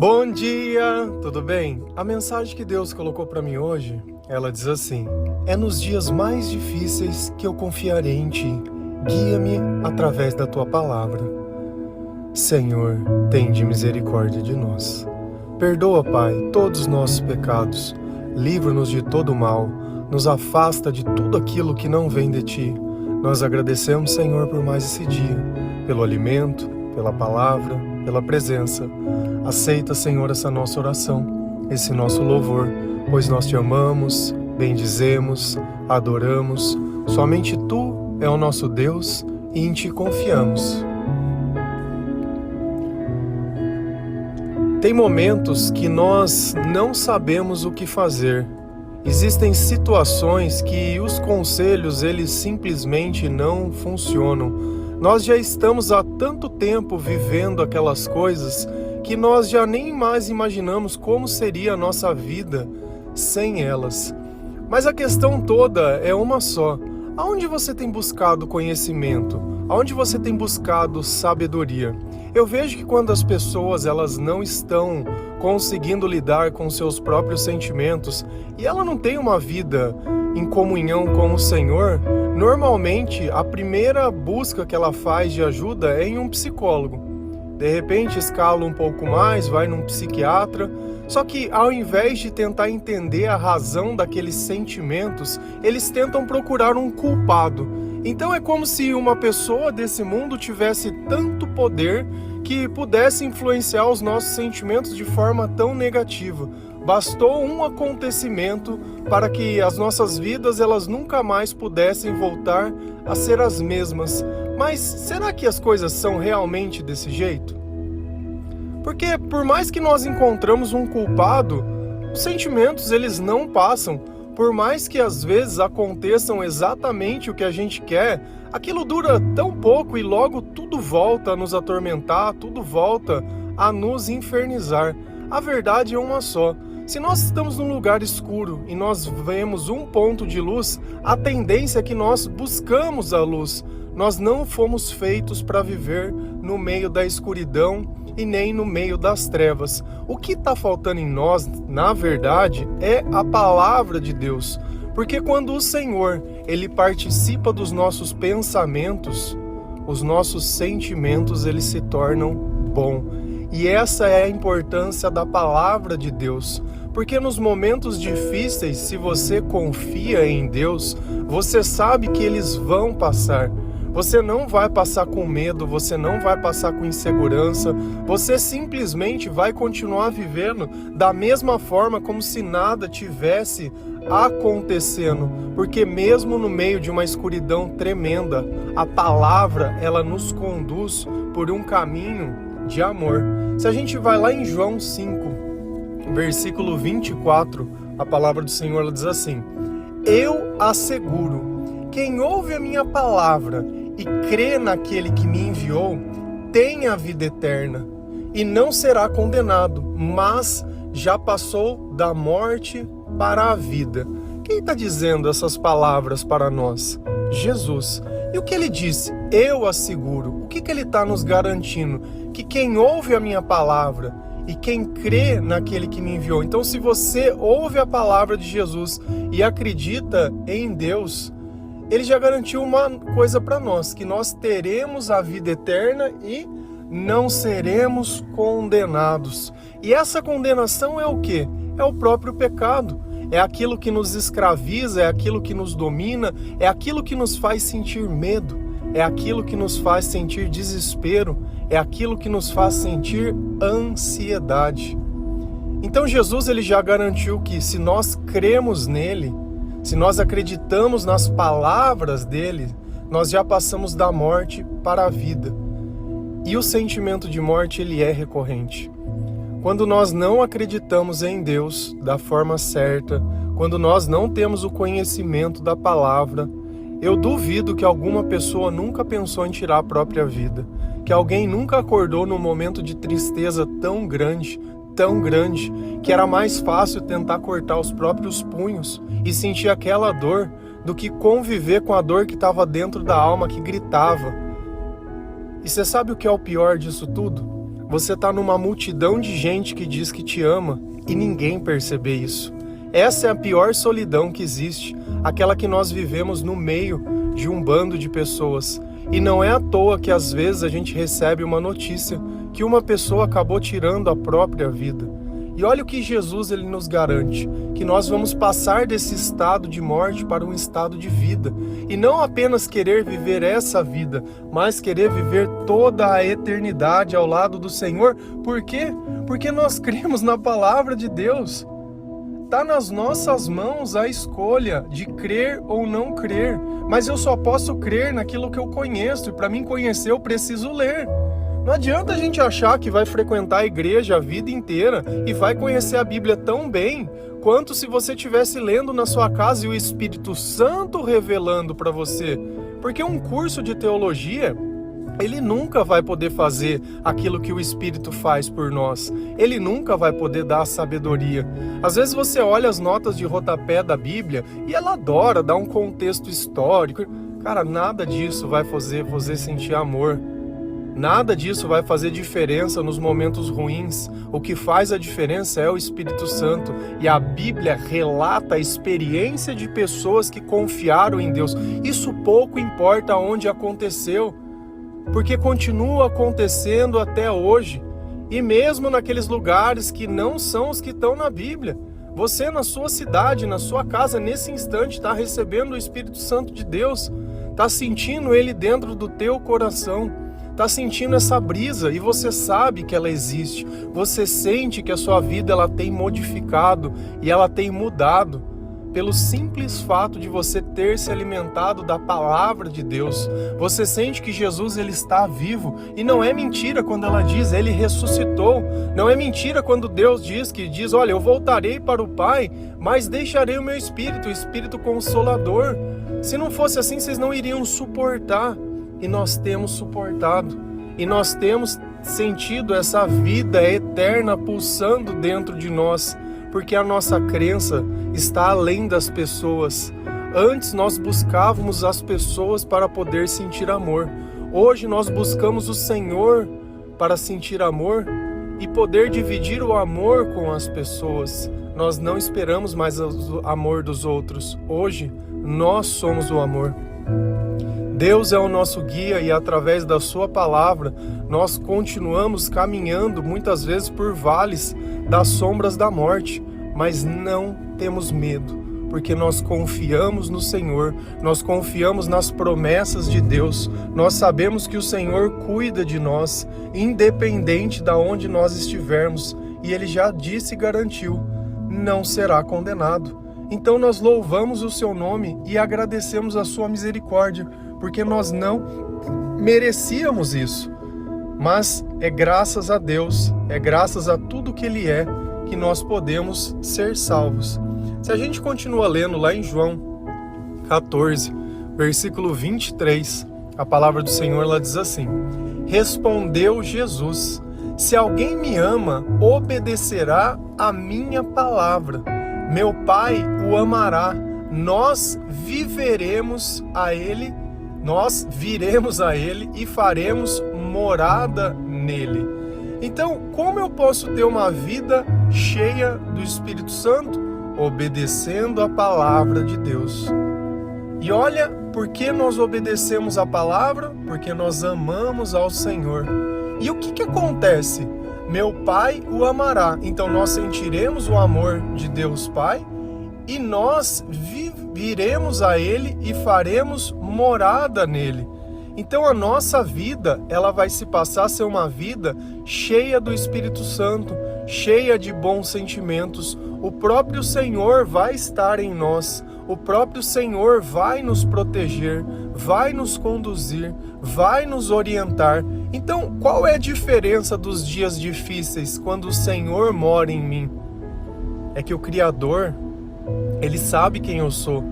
Bom dia, tudo bem? A mensagem que Deus colocou para mim hoje, ela diz assim: é nos dias mais difíceis que eu confiarei em Ti. Guia-me através da Tua palavra. Senhor, tende misericórdia de nós. Perdoa, Pai, todos os nossos pecados. Livra-nos de todo mal. Nos afasta de tudo aquilo que não vem de Ti. Nós agradecemos, Senhor, por mais esse dia, pelo alimento, pela palavra, pela presença. Aceita, Senhor, essa nossa oração, esse nosso louvor, pois nós Te amamos, bendizemos, adoramos. Somente Tu é o nosso Deus e em Ti confiamos. Tem momentos que nós não sabemos o que fazer. Existem situações que os conselhos, eles simplesmente não funcionam. Nós já estamos há tanto tempo vivendo aquelas coisas que nós já nem mais imaginamos como seria a nossa vida sem elas. Mas a questão toda é uma só. Aonde você tem buscado conhecimento? Aonde você tem buscado sabedoria? Eu vejo que quando as pessoas elas não estão conseguindo lidar com seus próprios sentimentos e ela não tem uma vida em comunhão com o Senhor, normalmente a primeira busca que ela faz de ajuda é em um psicólogo. De repente escala um pouco mais, vai num psiquiatra. Só que ao invés de tentar entender a razão daqueles sentimentos, eles tentam procurar um culpado. Então é como se uma pessoa desse mundo tivesse tanto poder que pudesse influenciar os nossos sentimentos de forma tão negativa. Bastou um acontecimento para que as nossas vidas elas nunca mais pudessem voltar a ser as mesmas. Mas será que as coisas são realmente desse jeito? Porque por mais que nós encontramos um culpado, os sentimentos eles não passam. Por mais que às vezes aconteçam exatamente o que a gente quer, aquilo dura tão pouco e logo tudo volta a nos atormentar, tudo volta a nos infernizar. A verdade é uma só. Se nós estamos num lugar escuro e nós vemos um ponto de luz, a tendência é que nós buscamos a luz. Nós não fomos feitos para viver no meio da escuridão e nem no meio das trevas. O que está faltando em nós, na verdade, é a palavra de Deus. Porque quando o Senhor, Ele participa dos nossos pensamentos, os nossos sentimentos, eles se tornam bons. E essa é a importância da palavra de Deus. Porque nos momentos difíceis, se você confia em Deus, você sabe que eles vão passar. Você não vai passar com medo, você não vai passar com insegurança, você simplesmente vai continuar vivendo da mesma forma como se nada tivesse acontecendo. Porque mesmo no meio de uma escuridão tremenda, a palavra ela nos conduz por um caminho de amor. Se a gente vai lá em João 5, versículo 24, a palavra do Senhor ela diz assim: eu asseguro, quem ouve a minha palavra e crê naquele que me enviou, tem a vida eterna, e não será condenado, mas já passou da morte para a vida. Quem está dizendo essas palavras para nós? Jesus. E o que ele disse? Eu asseguro. O que ele está nos garantindo? Que quem ouve a minha palavra e quem crê naquele que me enviou. Então, se você ouve a palavra de Jesus e acredita em Deus, Ele já garantiu uma coisa para nós, que nós teremos a vida eterna e não seremos condenados. E essa condenação é o quê? É o próprio pecado. É aquilo que nos escraviza, é aquilo que nos domina, é aquilo que nos faz sentir medo, é aquilo que nos faz sentir desespero, é aquilo que nos faz sentir ansiedade. Então Jesus ele já garantiu que se nós cremos nele, se nós acreditamos nas palavras dele, nós já passamos da morte para a vida. E o sentimento de morte ele é recorrente. Quando nós não acreditamos em Deus da forma certa, quando nós não temos o conhecimento da palavra, eu duvido que alguma pessoa nunca pensou em tirar a própria vida, que alguém nunca acordou num momento de tristeza tão grande, que era mais fácil tentar cortar os próprios punhos e sentir aquela dor do que conviver com a dor que estava dentro da alma que gritava. E você sabe o que é o pior disso tudo? você está numa multidão de gente que diz que te ama e ninguém perceber isso. Essa é a pior solidão que existe, aquela que nós vivemos no meio de um bando de pessoas. E não é à toa que às vezes a gente recebe uma notícia que uma pessoa acabou tirando a própria vida. E olha o que Jesus ele nos garante, que nós vamos passar desse estado de morte para um estado de vida. E não apenas querer viver essa vida, mas querer viver toda a eternidade ao lado do Senhor. Por quê? Porque nós cremos na palavra de Deus. Está nas nossas mãos a escolha de crer ou não crer. Mas eu só posso crer naquilo que eu conheço. E para mim conhecer eu preciso ler. Não adianta a gente achar que vai frequentar a igreja a vida inteira e vai conhecer a Bíblia tão bem quanto se você estivesse lendo na sua casa e o Espírito Santo revelando para você. Porque um curso de teologia, ele nunca vai poder fazer aquilo que o Espírito faz por nós. Ele nunca vai poder dar a sabedoria. Às vezes você olha as notas de rodapé da Bíblia e ela adora dar um contexto histórico. Cara, nada disso vai fazer você sentir amor. Nada disso vai fazer diferença nos momentos ruins. O que faz a diferença é o Espírito Santo. E a Bíblia relata a experiência de pessoas que confiaram em Deus. Isso pouco importa onde aconteceu, porque continua acontecendo até hoje. E mesmo naqueles lugares que não são os que estão na Bíblia. Você na sua cidade, na sua casa, nesse instante está recebendo o Espírito Santo de Deus. Está sentindo Ele dentro do teu coração. Está sentindo essa brisa e você sabe que ela existe. Você sente que a sua vida ela tem modificado e ela tem mudado pelo simples fato de você ter se alimentado da palavra de Deus. Você sente que Jesus ele está vivo e não é mentira quando ela diz ele ressuscitou. Não é mentira quando Deus diz olha, eu voltarei para o Pai, mas deixarei o meu Espírito, o Espírito Consolador. Se não fosse assim, vocês não iriam suportar. E nós temos suportado, e nós temos sentido essa vida eterna pulsando dentro de nós, porque a nossa crença está além das pessoas. Antes nós buscávamos as pessoas para poder sentir amor. Hoje nós buscamos o Senhor para sentir amor e poder dividir o amor com as pessoas. Nós não esperamos mais o amor dos outros. Hoje nós somos o amor. Deus é o nosso guia e através da sua palavra nós continuamos caminhando muitas vezes por vales das sombras da morte, mas não temos medo, porque nós confiamos no Senhor, nós confiamos nas promessas de Deus, nós sabemos que o Senhor cuida de nós, independente de onde nós estivermos, e Ele já disse e garantiu, não será condenado. Então nós louvamos o seu nome e agradecemos a sua misericórdia, porque nós não merecíamos isso. Mas é graças a Deus, é graças a tudo que Ele é, que nós podemos ser salvos. Se a gente continua lendo lá em João 14, versículo 23, a palavra do Senhor lá diz assim: respondeu Jesus, se alguém me ama, obedecerá a minha palavra. Meu Pai o amará, nós viremos a Ele e faremos morada nele. Então, como eu posso ter uma vida cheia do Espírito Santo? Obedecendo a palavra de Deus. E olha, por que nós obedecemos a palavra? Porque nós amamos ao Senhor. E o que acontece? Meu Pai o amará. Então nós sentiremos o amor de Deus Pai e nós viremos a Ele e faremos morada nele. Então a nossa vida, ela vai se passar a ser uma vida cheia do Espírito Santo, cheia de bons sentimentos. O próprio Senhor vai estar em nós, o próprio Senhor vai nos proteger, vai nos conduzir, vai nos orientar. Então, qual é a diferença dos dias difíceis quando o Senhor mora em mim? É que o Criador, Ele sabe quem eu sou.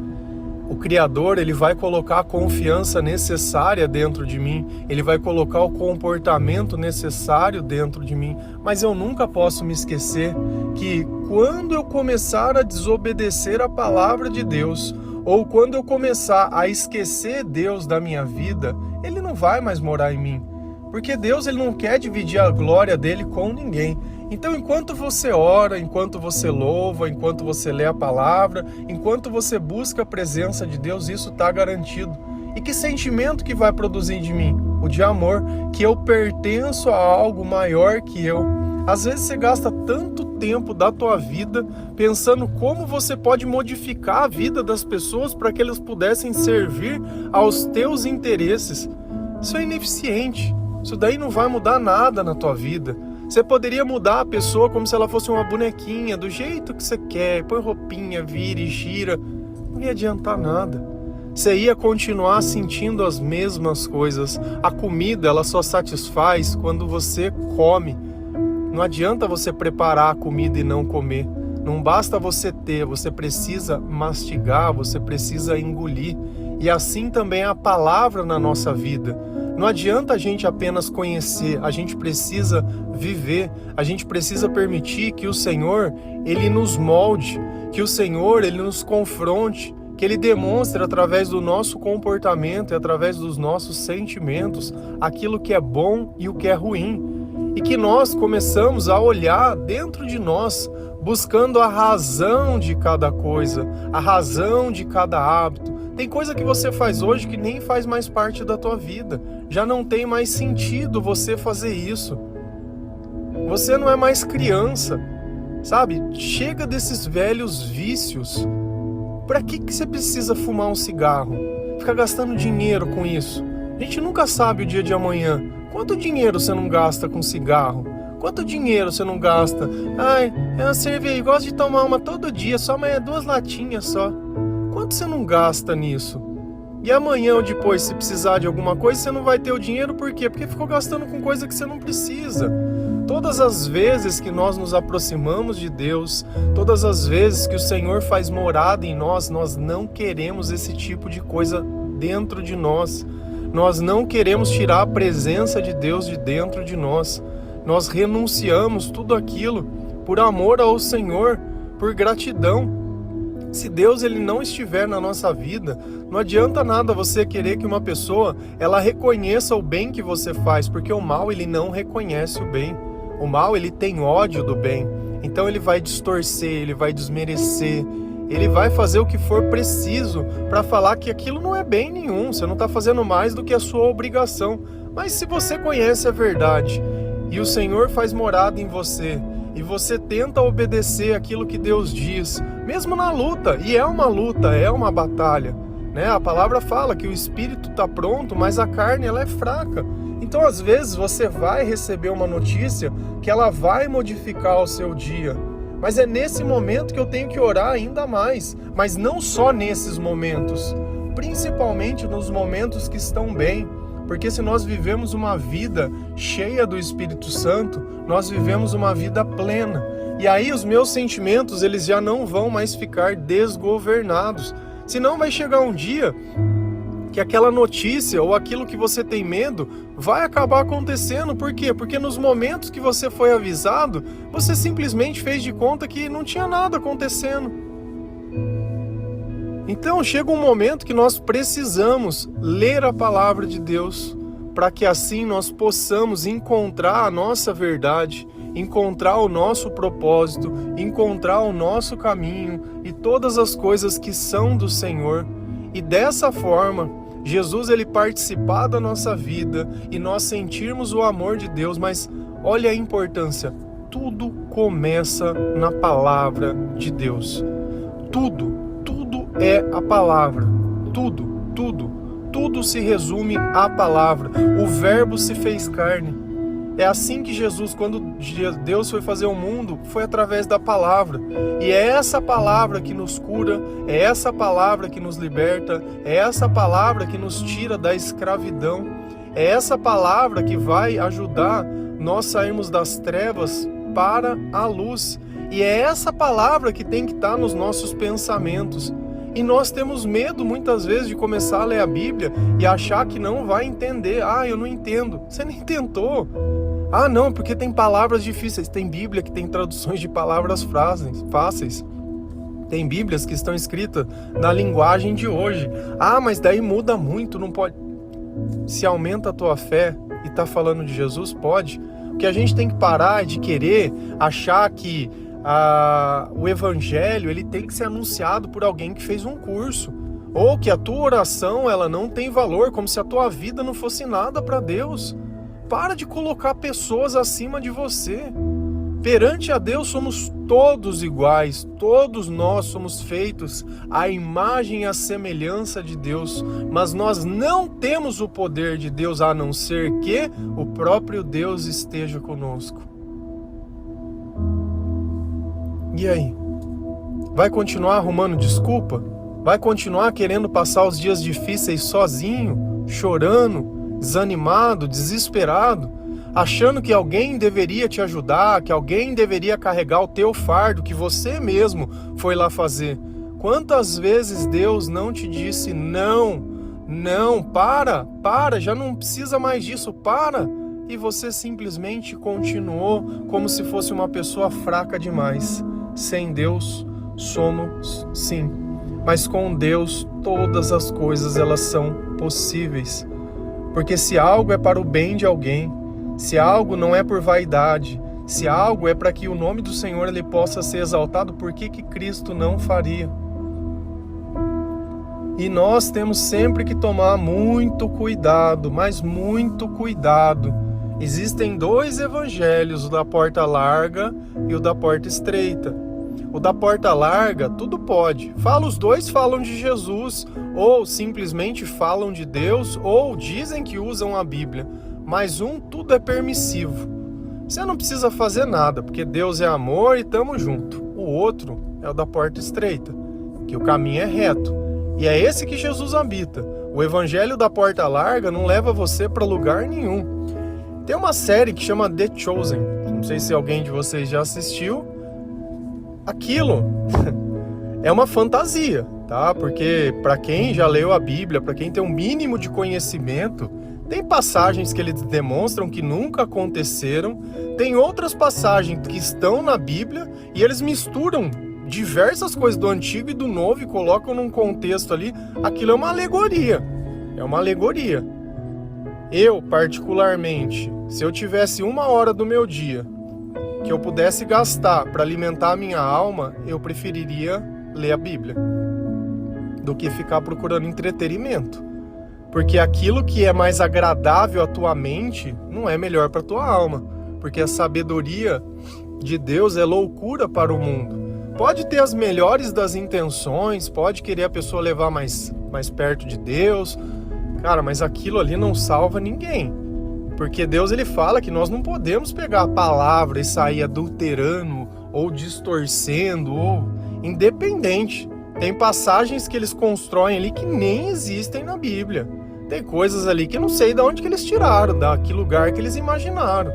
O Criador, Ele vai colocar a confiança necessária dentro de mim, Ele vai colocar o comportamento necessário dentro de mim, mas eu nunca posso me esquecer que quando eu começar a desobedecer a palavra de Deus, ou quando eu começar a esquecer Deus da minha vida, Ele não vai mais morar em mim, Porque Deus, ele não quer dividir a glória dele com ninguém. Então, enquanto você ora, enquanto você louva, enquanto você lê a palavra, enquanto você busca a presença de Deus, isso está garantido. E que sentimento que vai produzir de mim? O de amor, que eu pertenço a algo maior que eu. Às vezes você gasta tanto tempo da tua vida pensando como você pode modificar a vida das pessoas para que elas pudessem servir aos teus interesses. Isso é ineficiente. Isso daí não vai mudar nada na tua vida. Você poderia mudar a pessoa como se ela fosse uma bonequinha, do jeito que você quer, põe roupinha, vira e gira. Não ia adiantar nada. Você ia continuar sentindo as mesmas coisas. A comida, ela só satisfaz quando você come. Não adianta você preparar a comida e não comer. Não basta você ter, você precisa mastigar, você precisa engolir. E assim também é a palavra na nossa vida. Não adianta a gente apenas conhecer, a gente precisa viver, a gente precisa permitir que o Senhor, ele nos molde, que o Senhor, ele nos confronte, que ele demonstre através do nosso comportamento e através dos nossos sentimentos aquilo que é bom e o que é ruim. E que nós começamos a olhar dentro de nós, buscando a razão de cada coisa, a razão de cada hábito. Tem coisa que você faz hoje que nem faz mais parte da tua vida. Já não tem mais sentido você fazer isso. Você não é mais criança, sabe? Chega desses velhos vícios. Para que você precisa fumar um cigarro? Ficar gastando dinheiro com isso? A gente nunca sabe o dia de amanhã. Quanto dinheiro você não gasta com cigarro? Quanto dinheiro você não gasta? Ai, é uma cerveja, gosto de tomar uma todo dia, só mas é 2 latinhas só. Quanto você não gasta nisso? E amanhã ou depois, se precisar de alguma coisa, você não vai ter o dinheiro, por quê? Porque ficou gastando com coisa que você não precisa. Todas as vezes que nós nos aproximamos de Deus, todas as vezes que o Senhor faz morada em nós, nós não queremos esse tipo de coisa dentro de nós. Nós não queremos tirar a presença de Deus de dentro de nós. Nós renunciamos tudo aquilo por amor ao Senhor, por gratidão. Se Deus, ele não estiver na nossa vida, não adianta nada você querer que uma pessoa ela reconheça o bem que você faz, porque o mal, ele não reconhece o bem. O mal, ele tem ódio do bem. Então ele vai distorcer, ele vai desmerecer, ele vai fazer o que for preciso para falar que aquilo não é bem nenhum, você não está fazendo mais do que a sua obrigação. Mas se você conhece a verdade e o Senhor faz morada em você, e você tenta obedecer aquilo que Deus diz, mesmo na luta, e é uma luta, é uma batalha, né? A palavra fala que o espírito está pronto, mas a carne ela é fraca. Então às vezes você vai receber uma notícia que ela vai modificar o seu dia, mas é nesse momento que eu tenho que orar ainda mais, mas não só nesses momentos, principalmente nos momentos que estão bem. Porque se nós vivemos uma vida cheia do Espírito Santo, nós vivemos uma vida plena. E aí os meus sentimentos, eles já não vão mais ficar desgovernados. Senão vai chegar um dia que aquela notícia ou aquilo que você tem medo vai acabar acontecendo. Por quê? Porque nos momentos que você foi avisado, você simplesmente fez de conta que não tinha nada acontecendo. Então chega um momento que nós precisamos ler a palavra de Deus, para que assim nós possamos encontrar a nossa verdade, encontrar o nosso propósito, encontrar o nosso caminho e todas as coisas que são do Senhor. E dessa forma, Jesus ele participar da nossa vida e nós sentirmos o amor de Deus. Mas olha a importância, tudo começa na palavra de Deus. Tudo é a palavra, tudo se resume à palavra. O verbo se fez carne. É assim que Jesus, quando Deus foi fazer o mundo, foi através da palavra. E é essa palavra que nos cura, é essa palavra que nos liberta, é essa palavra que nos tira da escravidão, é essa palavra que vai ajudar nós sairmos das trevas para a luz. E é essa palavra que tem que estar nos nossos pensamentos. E nós temos medo muitas vezes de começar a ler a Bíblia e achar que não vai entender. Ah, eu não entendo. Você nem tentou. Ah, não, porque tem palavras difíceis. Tem Bíblia que tem traduções de palavras fáceis. Tem Bíblias que estão escritas na linguagem de hoje. Ah, mas daí muda muito, não pode. Se aumenta a tua fé, e está falando de Jesus? Pode. O que a gente tem que parar é de querer achar que o evangelho ele tem que ser anunciado por alguém que fez um curso, ou que a tua oração ela não tem valor, como se a tua vida não fosse nada para Deus. Para de colocar pessoas acima de você. Perante a Deus somos todos iguais, todos nós somos feitos à imagem e à semelhança de Deus, mas nós não temos o poder de Deus a não ser que o próprio Deus esteja conosco. E aí? Vai continuar arrumando desculpa? Vai continuar querendo passar os dias difíceis sozinho, chorando, desanimado, desesperado, achando que alguém deveria te ajudar, que alguém deveria carregar o teu fardo que você mesmo foi lá fazer? Quantas vezes Deus não te disse não, para, já não precisa mais disso, para, e você simplesmente continuou como se fosse uma pessoa fraca demais. Sem Deus somos sim, mas com Deus todas as coisas elas são possíveis, porque se algo é para o bem de alguém, se algo não é por vaidade, se algo é para que o nome do Senhor ele possa ser exaltado, por que Cristo não faria? E nós temos sempre que tomar muito cuidado, mas muito cuidado. Existem dois evangelhos, o da porta larga e o da porta estreita. O da porta larga, tudo pode. Os dois falam de Jesus, ou simplesmente falam de Deus, ou dizem que usam a Bíblia. Mas tudo é permissivo. Você não precisa fazer nada, porque Deus é amor e tamo junto. O outro é o da porta estreita, que o caminho é reto. E é esse que Jesus habita. O evangelho da porta larga não leva você para lugar nenhum. Tem uma série que chama The Chosen. Não sei se alguém de vocês já assistiu. Aquilo é uma fantasia, tá? Porque para quem já leu a Bíblia, para quem tem um mínimo de conhecimento, tem passagens que eles demonstram que nunca aconteceram, tem outras passagens que estão na Bíblia e eles misturam diversas coisas do Antigo e do Novo e colocam num contexto ali. Aquilo é uma alegoria. É uma alegoria. Eu, particularmente, se eu tivesse 1 hora do meu dia que eu pudesse gastar para alimentar a minha alma, eu preferiria ler a Bíblia do que ficar procurando entretenimento. Porque aquilo que é mais agradável à tua mente não é melhor para a tua alma. Porque a sabedoria de Deus é loucura para o mundo. Pode ter as melhores das intenções, pode querer a pessoa levar mais perto de Deus, cara, mas aquilo ali não salva ninguém. Porque Deus ele fala que nós não podemos pegar a palavra e sair adulterando ou distorcendo, ou independente. Tem passagens que eles constroem ali que nem existem na Bíblia. Tem coisas ali que eu não sei de onde que eles tiraram, que lugar que eles imaginaram.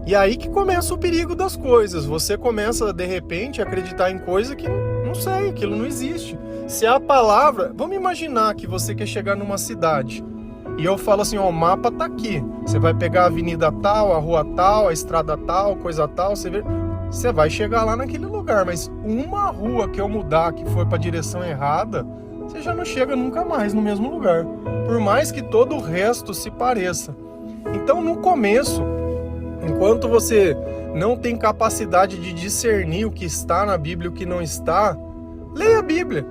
E aí que começa o perigo das coisas. Você começa, de repente, a acreditar em coisa que, não sei, aquilo não existe. Se a palavra... Vamos imaginar que você quer chegar numa cidade. E eu falo assim, o mapa tá aqui. Você vai pegar a avenida tal, a rua tal, a estrada tal, coisa tal. Você vai chegar lá naquele lugar. Mas uma rua que eu mudar, que for para a direção errada, você já não chega nunca mais no mesmo lugar. Por mais que todo o resto se pareça. Então, no começo... Enquanto você não tem capacidade de discernir o que está na Bíblia e o que não está, leia a Bíblia.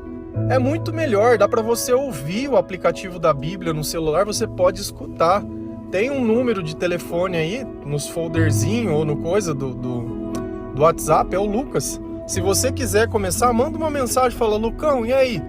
É muito melhor, dá para você ouvir o aplicativo da Bíblia no celular, você pode escutar. Tem um número de telefone aí, nos folderzinhos ou no coisa do WhatsApp, é o Lucas. Se você quiser começar, manda uma mensagem, fala, Lucão, e aí?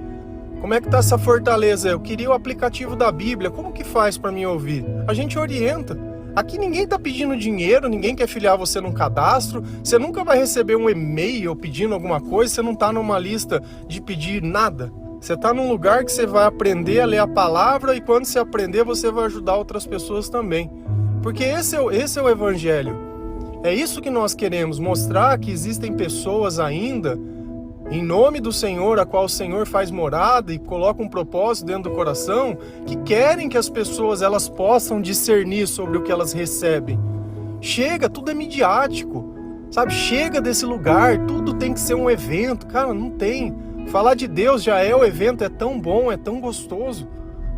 Como é que tá essa fortaleza? Eu queria o aplicativo da Bíblia, como que faz para mim ouvir? A gente orienta. Aqui ninguém está pedindo dinheiro, ninguém quer filiar você num cadastro, você nunca vai receber um e-mail pedindo alguma coisa, você não está numa lista de pedir nada. Você está num lugar que você vai aprender a ler a palavra e quando você aprender você vai ajudar outras pessoas também. Porque esse é o Evangelho. É isso que nós queremos, mostrar que existem pessoas ainda, em nome do Senhor, a qual o Senhor faz morada e coloca um propósito dentro do coração, que querem que as pessoas elas possam discernir sobre o que elas recebem. Chega, tudo é midiático, sabe? Chega desse lugar, tudo tem que ser um evento. Cara, não tem. Falar de Deus já é o evento, é tão bom, é tão gostoso.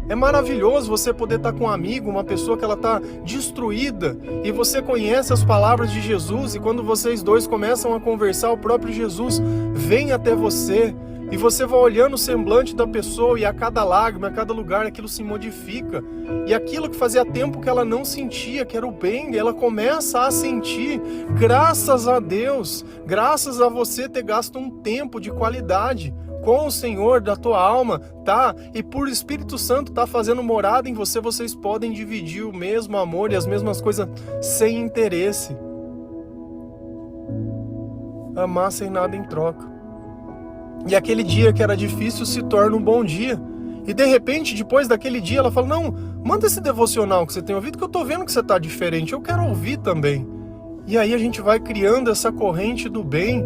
É maravilhoso você poder estar com um amigo, uma pessoa que ela está destruída, e você conhece as palavras de Jesus, e quando vocês dois começam a conversar, o próprio Jesus vem até você, e você vai olhando o semblante da pessoa, e a cada lágrima, a cada lugar, aquilo se modifica. E aquilo que fazia tempo que ela não sentia, que era o bem, ela começa a sentir, graças a Deus, graças a você ter gasto um tempo de qualidade com o Senhor da tua alma, tá? E por Espírito Santo tá fazendo morada em você, vocês podem dividir o mesmo amor e as mesmas coisas sem interesse. Amar sem nada em troca. E aquele dia que era difícil se torna um bom dia. E de repente, depois daquele dia, ela fala, não, manda esse devocional que você tem ouvido, que eu tô vendo que você tá diferente, eu quero ouvir também. E aí a gente vai criando essa corrente do bem,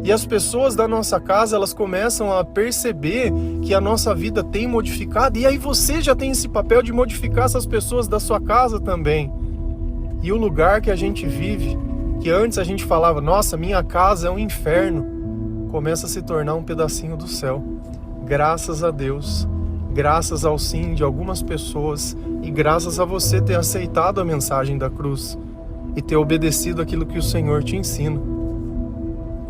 e as pessoas da nossa casa, elas começam a perceber que a nossa vida tem modificado, e aí você já tem esse papel de modificar essas pessoas da sua casa também. E o lugar que a gente vive, que antes a gente falava, nossa, minha casa é um inferno, começa a se tornar um pedacinho do céu. Graças a Deus, graças ao sim de algumas pessoas, e graças a você ter aceitado a mensagem da cruz, e ter obedecido aquilo que o Senhor te ensina.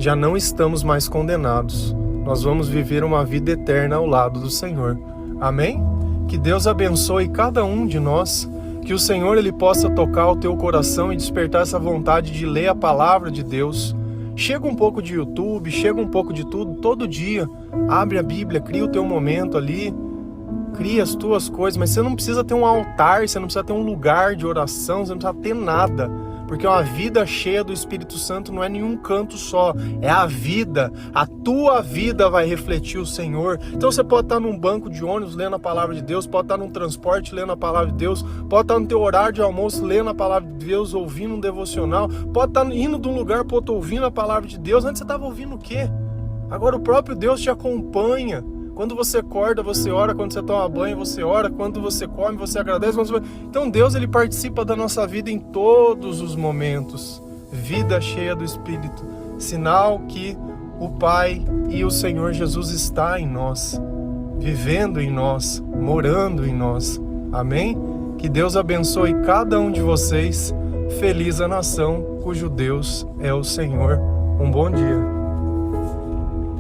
Já não estamos mais condenados. Nós vamos viver uma vida eterna ao lado do Senhor. Amém? Que Deus abençoe cada um de nós. Que o Senhor ele possa tocar o teu coração e despertar essa vontade de ler a palavra de Deus. Chega um pouco de YouTube, chega um pouco de tudo, todo dia. Abre a Bíblia, cria o teu momento ali. Cria as tuas coisas, mas você não precisa ter um altar, você não precisa ter um lugar de oração, você não precisa ter nada. Porque uma vida cheia do Espírito Santo não é nenhum canto só, é a vida. A tua vida vai refletir o Senhor. Então você pode estar num banco de ônibus lendo a palavra de Deus, pode estar num transporte lendo a palavra de Deus, pode estar no teu horário de almoço lendo a palavra de Deus, ouvindo um devocional, pode estar indo de um lugar para outro ouvindo a palavra de Deus. Antes você estava ouvindo o quê? Agora o próprio Deus te acompanha. Quando você acorda, você ora. Quando você toma banho, você ora. Quando você come, você agradece. Então Deus ele participa da nossa vida em todos os momentos. Vida cheia do Espírito. Sinal que o Pai e o Senhor Jesus está em nós. Vivendo em nós. Morando em nós. Amém? Que Deus abençoe cada um de vocês. Feliz a nação cujo Deus é o Senhor. Um bom dia.